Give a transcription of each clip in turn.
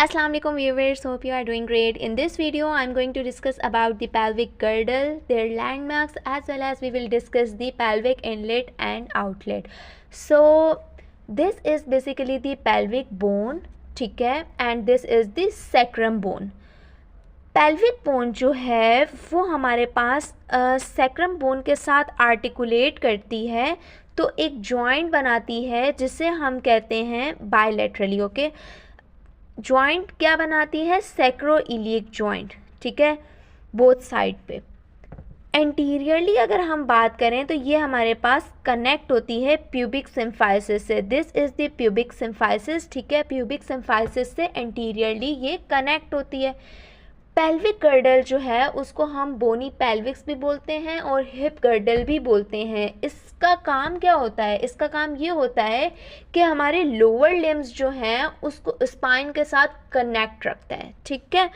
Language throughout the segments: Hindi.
Assalamu alaikum viewers, hope you are doing great. In this video I'm going to discuss about the pelvic girdle, their landmarks, as well as we will discuss the pelvic inlet and outlet. So this is basically the pelvic bone, ठीक है, and this is the sacrum bone. Pelvic bone जो है वो हमारे पास सैक्रम बोन के साथ आर्टिकुलेट करती है तो एक जॉइंट बनाती है जिसे हम कहते हैं बायलैटरली. ओके, जॉइंट क्या बनाती है? सैक्रोइलियक जॉइंट, ठीक है, बोथ साइड पे. एंटीरियरली अगर हम बात करें तो ये हमारे पास कनेक्ट होती है प्यूबिक सिम्फाइसिस से. This is the pubic symphysis, ठीक है. प्यूबिक सिम्फाइसिस से एंटीरियरली ये कनेक्ट होती है. पेल्विक गर्डल जो है उसको हम बोनी पेल्विक्स भी बोलते हैं और हिप गर्डल भी बोलते हैं. इसका काम क्या होता है? इसका काम ये होता है कि हमारे लोअर लिम्स जो हैं उसको स्पाइन के साथ कनेक्ट रखता है, ठीक है.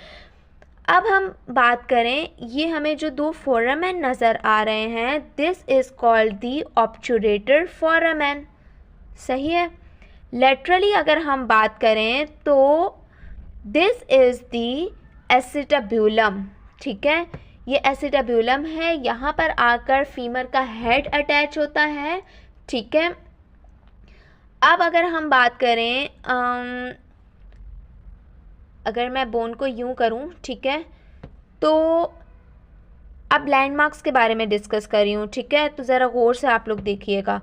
अब हम बात करें, ये हमें जो दो फोरामेन नज़र आ रहे हैं, this is called the obturator foramen, सही है. लेटरली अगर हम बात करें तो दिस इज़ दी एसिटाब्यूलम, ठीक है. ये एसिटाब्यूलम है, यहाँ पर आकर फीमर का हेड अटैच होता है, ठीक है. अब अगर हम बात करें, अगर मैं बोन को यूं करूं, ठीक है, तो अब लैंडमार्क्स के बारे में डिस्कस कर रही हूँ, ठीक है. तो ज़रा गौर से आप लोग देखिएगा.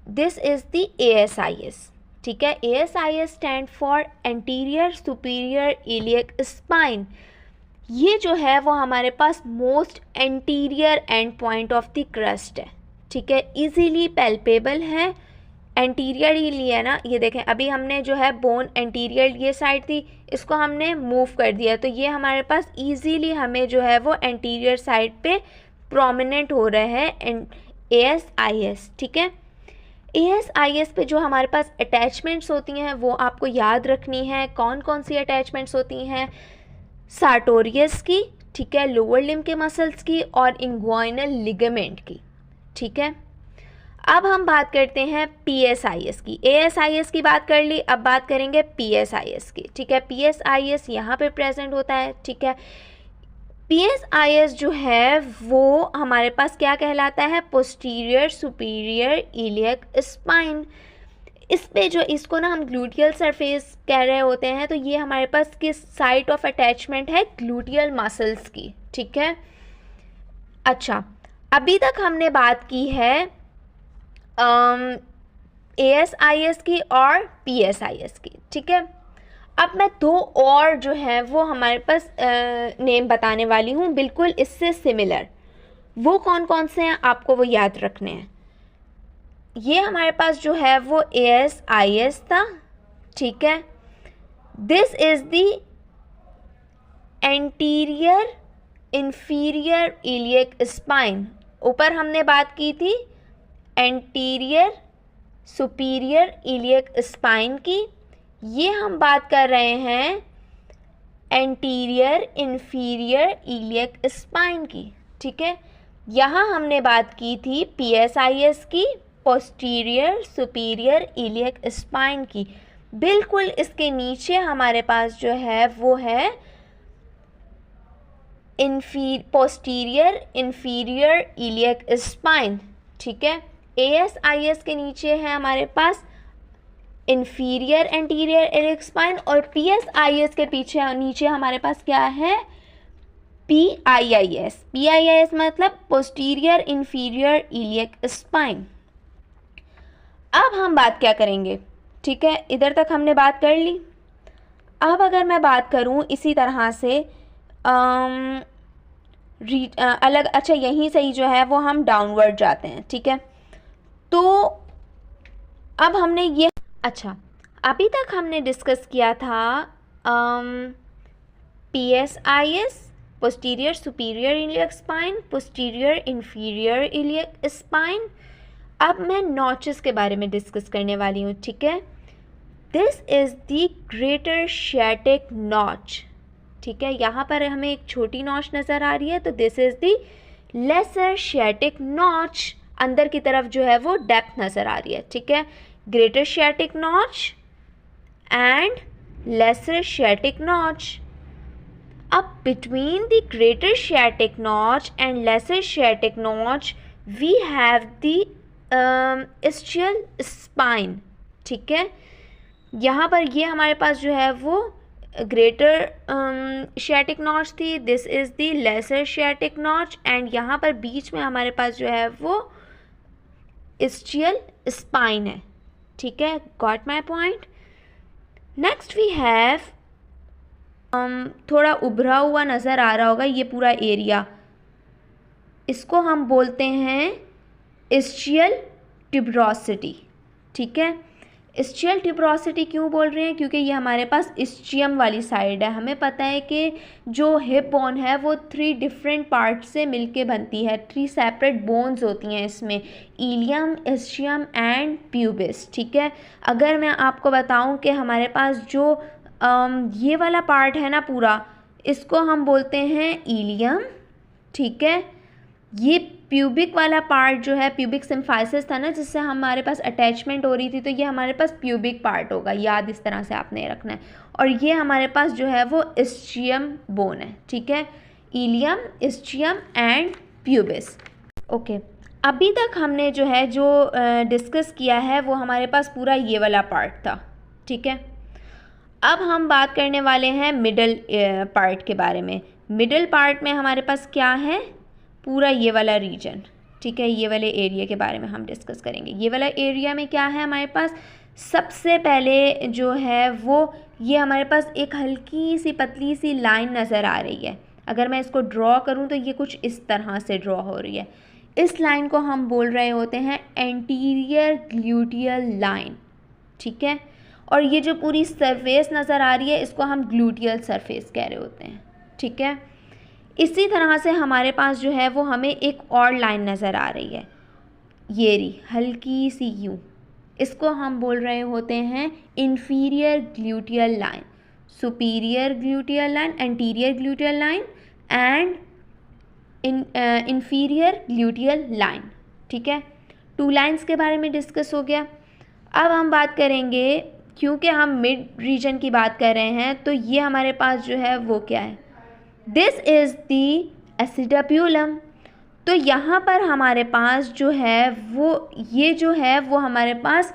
दिस इज़ दी ASIS, ठीक है. ASIS stand for anterior superior iliac spine. ये जो है वो हमारे पास most anterior end point of the crest है, ठीक है. इजीली पैल्पेबल है. एंटीरियर ही लिया ना, ये देखें, अभी हमने जो है बोन एंटीरियर ये साइड थी, इसको हमने मूव कर दिया तो ये हमारे पास इजीली हमें जो है वो एंटीरियर साइड पे प्रोमिनेंट हो रहा है ASIS, ठीक है. ASIS पे जो हमारे पास अटैचमेंट्स होती हैं वो आपको याद रखनी है. कौन कौन सी अटैचमेंट्स होती हैं? सार्टोरियस की, ठीक है, लोअर लिम्ब के मसल्स की और इंग्वाइनल लिगामेंट की, ठीक है. अब हम बात करते हैं PSIS की. ASIS की बात कर ली, अब बात करेंगे PSIS की, ठीक है. PSIS यहाँ पे प्रेजेंट होता है, ठीक है. PSIS जो है वो हमारे पास क्या कहलाता है? Posterior superior iliac spine. इस पे जो इसको ना हम ग्लूटियल सरफेस कह रहे होते हैं, तो ये हमारे पास किस साइट ऑफ अटैचमेंट है? ग्लूटियल मसल्स की, ठीक है. अच्छा, अभी तक हमने बात की है ASIS की और PSIS की, ठीक है. अब मैं दो और जो है वो हमारे पास नेम बताने वाली हूँ बिल्कुल इससे सिमिलर. वो कौन कौन से हैं आपको वो याद रखने हैं. ये हमारे पास जो है वो ASIS था, ठीक है. This is the anterior inferior iliac spine. ऊपर हमने बात की थी एंटीरियर सुपीरियर इलियक स्पाइन की. ये हम बात कर रहे हैं एंटीरियर इंफीरियर इलियक स्पाइन की, ठीक है. यहाँ हमने बात की थी PSIS की, पोस्टीरियर सुपीरियर इलियक स्पाइन की. बिल्कुल इसके नीचे हमारे पास जो है वो है पोस्टीरियर इंफीरियर इलियक स्पाइन, ठीक है. ASIS के नीचे है हमारे पास इंफीरियर एंटीरियर इलियक स्पाइन और PSIS के पीछे नीचे हमारे पास क्या है? PIIS. PIIS मतलब पोस्टीरियर इंफीरियर इलियक स्पाइन. अब हम बात क्या करेंगे, ठीक है, इधर तक हमने बात कर ली. अब अगर मैं बात करूं इसी तरह से अलग, अच्छा यहीं से ही जो है वो हम डाउनवर्ड जाते हैं, ठीक है. तो अब हमने ये, अच्छा अभी तक हमने डिस्कस किया था PSIS posterior superior iliac spine, posterior inferior iliac spine. अब मैं नॉचेस के बारे में डिस्कस करने वाली हूँ, ठीक है. This is the greater sciatic notch, ठीक है. यहाँ पर हमें एक छोटी नॉच नज़र आ रही है, तो this is the lesser sciatic notch. अंदर की तरफ जो है वो डेप्थ नज़र आ रही है, ठीक है. Greater sciatic notch and lesser sciatic notch. Up between the greater sciatic notch and lesser sciatic notch we have the ischial spine. ठीक है, यहाँ पर ये हमारे पास जो है वो ग्रेटर sciatic notch थी, this is the lesser sciatic notch, and यहाँ पर बीच में हमारे पास जो है वो ischial spine है. ठीक है, got my point. Next we have थोड़ा उभरा हुआ नज़र आ रहा होगा ये पूरा एरिया, इसको हम बोलते हैं ischial tuberosity. ठीक है, ischial tuberosity क्यों बोल रहे हैं, क्योंकि ये हमारे पास ischium वाली साइड है. हमें पता है कि जो हिप बोन है वो 3 डिफरेंट पार्ट से मिलके बनती है, 3 सेपरेट बोन्स होती हैं इसमें, इलियम, ischium एंड प्यूबिस. ठीक है, अगर मैं आपको बताऊं कि हमारे पास जो ये वाला पार्ट है ना पूरा, इसको हम बोलते हैं इलियम. ठीक है, ये प्यूबिक वाला पार्ट जो है, प्यूबिक सिम्फाइसिस था ना जिससे हमारे पास अटैचमेंट हो रही थी, तो ये हमारे पास प्यूबिक पार्ट होगा, याद इस तरह से आपने रखना है. और ये हमारे पास जो है वो ischium बोन है. ठीक है, ilium, ischium and pubis. Okay, अभी तक हमने जो है जो डिस्कस किया है वो हमारे पास पूरा ये वाला पार्ट था. ठीक है, अब हम बात करने वाले हैं मिडल पार्ट के बारे में. मिडल पार्ट में हमारे पास क्या है, पूरा ये वाला रीजन. ठीक है, ये वाले एरिया के बारे में हम डिस्कस करेंगे. ये वाला एरिया में क्या है हमारे पास, सबसे पहले जो है वो ये हमारे पास एक हल्की सी पतली सी लाइन नज़र आ रही है. अगर मैं इसको ड्रॉ करूँ तो ये कुछ इस तरह से ड्रॉ हो रही है. इस लाइन को हम बोल रहे होते हैं एंटीरियर ग्लूटियल लाइन. ठीक है, और ये जो पूरी सरफेस नज़र आ रही है इसको हम ग्लूटियल सरफेस कह रहे होते हैं. ठीक है, इसी तरह से हमारे पास जो है वो हमें एक और लाइन नज़र आ रही है, ये रही हल्की सी यूँ, इसको हम बोल रहे होते हैं inferior gluteal line, superior gluteal line, anterior gluteal line and inferior gluteal line. ठीक है, 2 लाइन्स के बारे में डिस्कस हो गया. अब हम बात करेंगे, क्योंकि हम मिड रीजन की बात कर रहे हैं, तो ये हमारे पास जो है वो क्या है, दिस इज़ दी एसिडाप्यूलम. तो यहाँ पर हमारे पास जो है वो ये जो है वो हमारे पास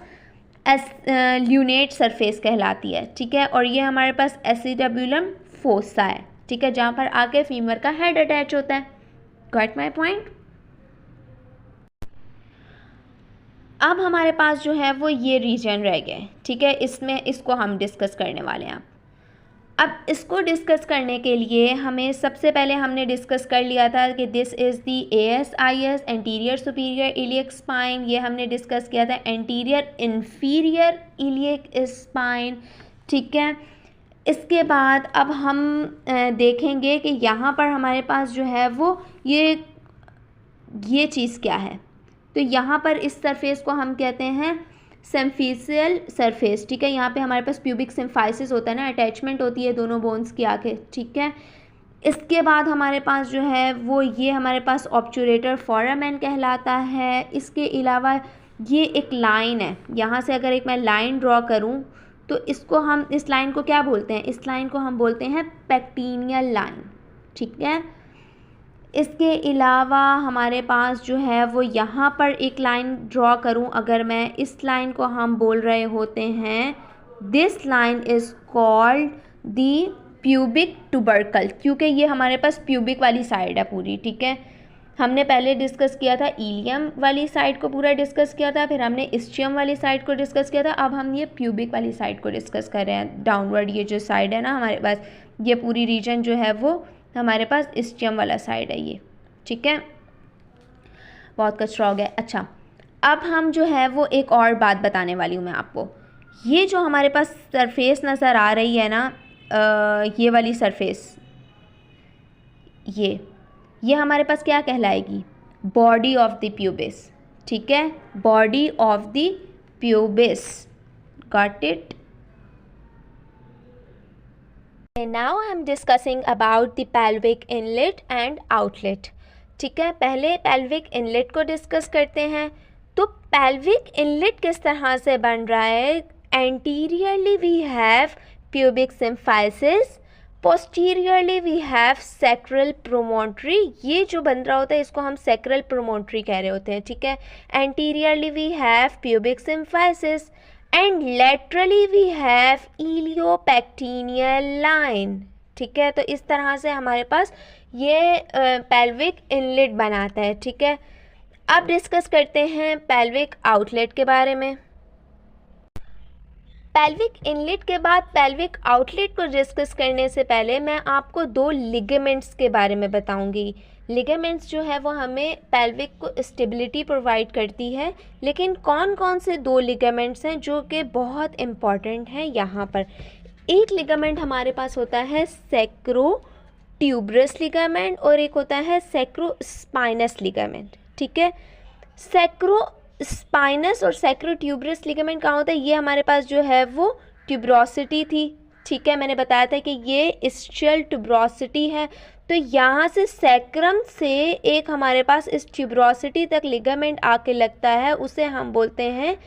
ल्यूनेट सरफेस कहलाती है. ठीक है, और ये हमारे पास एसिडाप्यूलम फोसा है. ठीक है, जहाँ पर आके फीमर का हेड अटैच होता है. Got my point. अब हमारे पास जो है वो ये रीजन रह गए. ठीक है, इसमें इसको हम डिस्कस करने वाले हैं. अब इसको डिस्कस करने के लिए हमें सबसे पहले हमने डिस्कस कर लिया था कि this is the ASIS, anterior superior iliac spine. ये हमने डिस्कस किया था एंटीरियर इंफीरियर इलियक स्पाइन. ठीक है, इसके बाद अब हम देखेंगे कि यहाँ पर हमारे पास जो है वो ये चीज़ क्या है. तो यहाँ पर इस सरफेस को हम कहते हैं सिम्फिशियल सरफेस. ठीक है, यहाँ पे हमारे पास प्यूबिक सिम्फाइसिस होता है ना, अटैचमेंट होती है दोनों बोन्स की आके. ठीक है, इसके बाद हमारे पास जो है वो ये हमारे पास ऑब्चुरेटर फोरामेन कहलाता है. इसके अलावा ये एक लाइन है, यहाँ से अगर एक मैं लाइन ड्रॉ करूँ तो इसको हम, इस लाइन को क्या बोलते हैं, इस लाइन को हम बोलते हैं पेक्टिनियल लाइन. ठीक है, इसके अलावा हमारे पास जो है वो यहाँ पर एक लाइन ड्रॉ करूँ अगर मैं, इस लाइन को हम बोल रहे होते हैं, this line is called the pubic टुबरकल, क्योंकि ये हमारे पास प्यूबिक वाली साइड है पूरी. ठीक है, हमने पहले डिस्कस किया था इलियम वाली साइड को पूरा डिस्कस किया था, फिर हमने ischium वाली साइड को डिस्कस किया था, अब हम ये प्यूबिक वाली साइड को डिस्कस कर रहे हैं. डाउनवर्ड ये जो साइड है ना हमारे पास, ये पूरी रीजन जो है वो हमारे पास ischium वाला साइड है ये. ठीक है, बहुत कुछ रह गया. अच्छा, अब हम जो है वो एक और बात बताने वाली हूँ मैं आपको. ये जो हमारे पास सरफेस नज़र आ रही है ना, ये वाली सरफेस, ये हमारे पास क्या कहलाएगी, बॉडी ऑफ द प्यूबिस. ठीक है, body of the pubis. Got it. Now I'm discussing about the pelvic inlet and outlet. ठीक है, पहले pelvic inlet को डिस्कस करते हैं. तो pelvic inlet किस तरह से बन रहा है, anteriorly we have pubic symphysis. Posteriorly we have sacral promontory, ये जो बन रहा होता है इसको हम सैक्रल प्रोमोटरी कह रहे होते हैं, ठीक है. Anteriorly we have pubic symphysis and laterally we have iliopectineal line, ठीक है. तो इस तरह से हमारे पास ये पेल्विक इनलेट बनाता है, ठीक है. अब डिस्कस करते हैं पेल्विक आउटलेट के बारे में. पेल्विक इनलेट के बाद पेल्विक आउटलेट को डिस्कस करने से पहले मैं आपको दो लिगामेंट्स के बारे में बताऊंगी. लिगामेंट्स जो है वो हमें पेल्विक को स्टेबिलिटी प्रोवाइड करती है, लेकिन कौन कौन से दो लिगामेंट्स हैं जो कि बहुत इम्पॉर्टेंट हैं यहाँ पर. एक लिगामेंट हमारे पास होता है सैक्रोट्यूबरस लिगामेंट और एक होता है सैक्रोस्पाइनस लिगामेंट, ठीक है. सैक्रोस्पाइनस और सैक्रोट्यूबरस लिगामेंट कहाँ होता है, ये हमारे पास जो है वो ट्यूबरोसिटी थी, ठीक है. मैंने बताया था कि ये इस्चियल ट्यूबरोसिटी है. तो यहाँ से सैक्रम से एक हमारे पास इस ट्यूबरोसिटी तक लिगामेंट आके लगता है, उसे हम बोलते हैं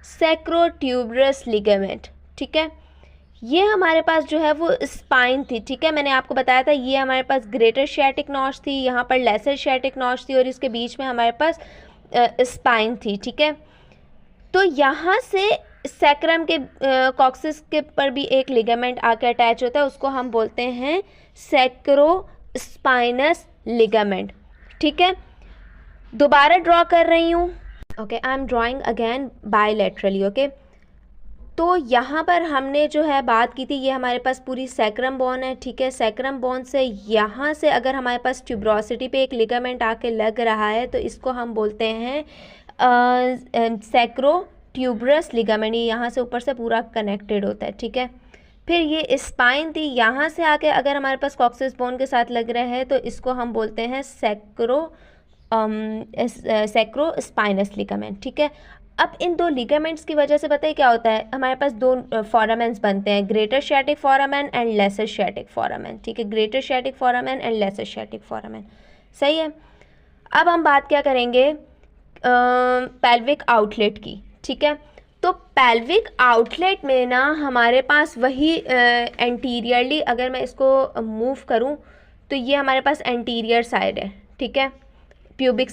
सैक्रोट्यूबरस लिगामेंट, ठीक है. ये हमारे पास जो है वो स्पाइन थी, ठीक है. मैंने आपको बताया था ये हमारे पास ग्रेटर शियाटिक नॉच थी, यहाँ पर लेसर शियाटिक नॉच थी और इसके बीच में हमारे पास स्पाइन थी, ठीक है. तो यहाँ से सैक्रम के कॉक्सिस के पर भी एक लिगामेंट आके अटैच होता है, उसको हम बोलते हैं सैक्रोस्पाइनस लिगामेंट, ठीक है. दोबारा ड्रॉ कर रही हूँ. Okay, I am drawing again bilaterally. Okay, तो यहाँ पर हमने जो है बात की थी, ये हमारे पास पूरी सैक्रम बोन है, ठीक है. सैक्रम बोन से यहाँ से अगर हमारे पास ट्यूबरोसिटी पे एक लिगामेंट आके लग रहा है तो इसको हम बोलते हैं सैक्रोट्यूबरस लिगामेंट. ये यहाँ से ऊपर से पूरा कनेक्टेड होता है, ठीक है. फिर ये स्पाइन थी, यहाँ से आके अगर हमारे पास कॉक्सिस बोन के साथ लग रहे हैं तो इसको हम बोलते हैं सैक्रोस्पाइनस लिगामेंट, ठीक है. अब इन दो लिगामेंट्स की वजह से बताइए क्या होता है, हमारे पास दो फोरामेन्स बनते हैं, greater sciatic foramen and lesser sciatic foramen, ठीक है. Greater sciatic foramen and lesser sciatic foramen, सही है. अब हम बात क्या करेंगे पेल्विक आउटलेट की, ठीक है. तो पेल्विक आउटलेट में ना हमारे पास वही एंटीरियरली अगर मैं इसको मूव करूं तो ये हमारे पास एंटीरियर साइड है, ठीक है. प्यूबिक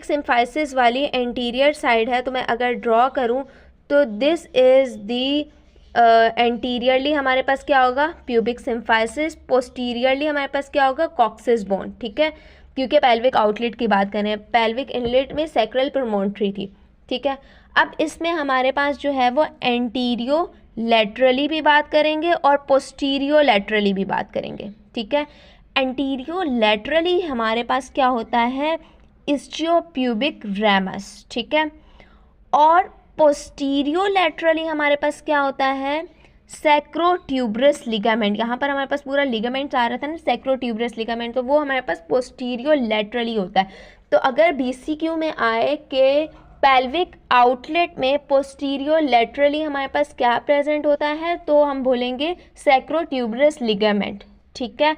सिम्फाइसिस वाली एंटीरियर साइड है. तो मैं अगर ड्रॉ करूं तो दिस इज़ दी एंटीरियरली हमारे पास क्या होगा, प्यूबिक सिम्फाइसिस. पोस्टीरियरली हमारे पास क्या होगा, कॉक्सिस बोन, ठीक है. क्योंकि पेल्विक आउटलेट की बात करें, पेल्विक इनलेट में सैक्रल प्रोमोटरी थी, ठीक है. अब इसमें हमारे पास जो है वो एंटीरियो लेटरली भी बात करेंगे और पोस्टीरियो लेटरली भी बात करेंगे, ठीक है. एंटीरियो लेटरली हमारे पास क्या होता है, इस्चियोप्यूबिक रैमस, ठीक है. और पोस्टीरियो लेटरली हमारे पास क्या होता है, सैक्रोट्यूबरस लिगामेंट. यहाँ पर हमारे पास पूरा लिगामेंट आ रहा था ना, सैक्रोट्यूबरस लिगामेंट, तो वो हमारे पास पोस्टीरियो लेटरली होता है. तो अगर BCQ में आए कि पेल्विक आउटलेट में पोस्टीरियो लेटरली हमारे पास क्या प्रेजेंट होता है, तो हम बोलेंगे सैक्रोट्यूबरस लिगामेंट, ठीक है.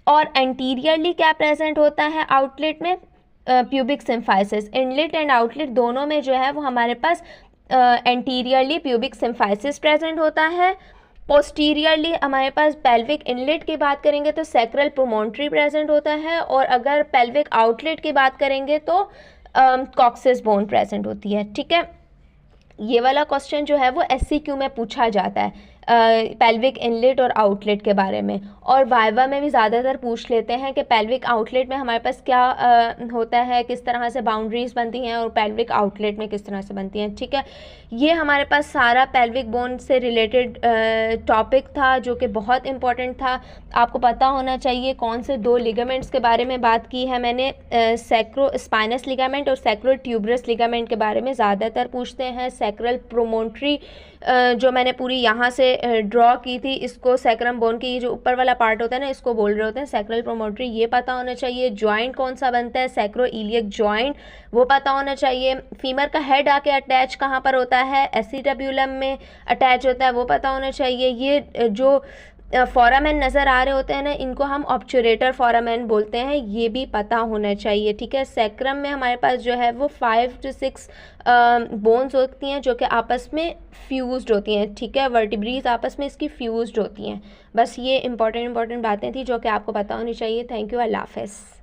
और एंटीरियरली क्या प्रेजेंट होता है आउटलेट में, pubic symphysis. Inlet and outlet दोनों में जो है वो हमारे पास एंटीरियरली प्यूबिक सिम्फाइसिस प्रेजेंट होता है. पोस्टीरियरली हमारे पास पेल्विक इनलेट की बात करेंगे तो सैक्रल प्रोमोटरी प्रेजेंट होता है, और अगर पेल्विक आउटलेट की बात करेंगे तो कॉक्सिस बोन प्रेजेंट होती है, ठीक है. ये वाला क्वेश्चन जो है वो SCQ में पूछा जाता है पेल्विक इनलेट और आउटलेट के बारे में, और वाइवा में भी ज़्यादातर पूछ लेते हैं कि पेल्विक आउटलेट में हमारे पास क्या होता है, किस तरह से बाउंड्रीज बनती हैं और पेल्विक आउटलेट में किस तरह से बनती हैं, ठीक है. ये हमारे पास सारा पेल्विक बोन से रिलेटेड टॉपिक था जो कि बहुत इंपॉर्टेंट था. आपको पता होना चाहिए कौन से दो लिगामेंट्स के बारे में बात की है मैंने, सैक्रोस्पाइनस लिगामेंट और सैक्रोट्यूबरस लिगामेंट के बारे में ज़्यादातर पूछते हैं. सैक्रल प्रोमोटरी जो मैंने पूरी यहाँ से ड्रॉ की थी, इसको सैक्रम बोन की जो ऊपर वाला पार्ट होता है ना, इसको बोल रहे होते हैं सैक्रल प्रोमोटरी. ये पता होना चाहिए. जॉइंट कौन सा बनता है, सैक्रो इलियक जॉइंट, वो पता होना चाहिए. फीमर का हेड आके अटैच कहाँ पर होता है, एसिटाब्यूलम में अटैच होता है, वो पता होना चाहिए. ये जो फोरामेन नज़र आ रहे होते हैं ना, इनको हम ऑब्चुरेटर फोरामेन बोलते हैं, ये भी पता होना चाहिए, ठीक है। सैक्रम में हमारे पास जो है वो 5 to 6 बोन्स होती हैं जो कि आपस में फ्यूज्ड होती हैं, ठीक है। वर्टिब्रीज आपस में इसकी फ्यूज्ड होती हैं। बस ये इंपॉर्टेंट बातें थी जो कि आपको पता होनी चाहिए। थैंक यू, अल्लाह हाफ़िज़।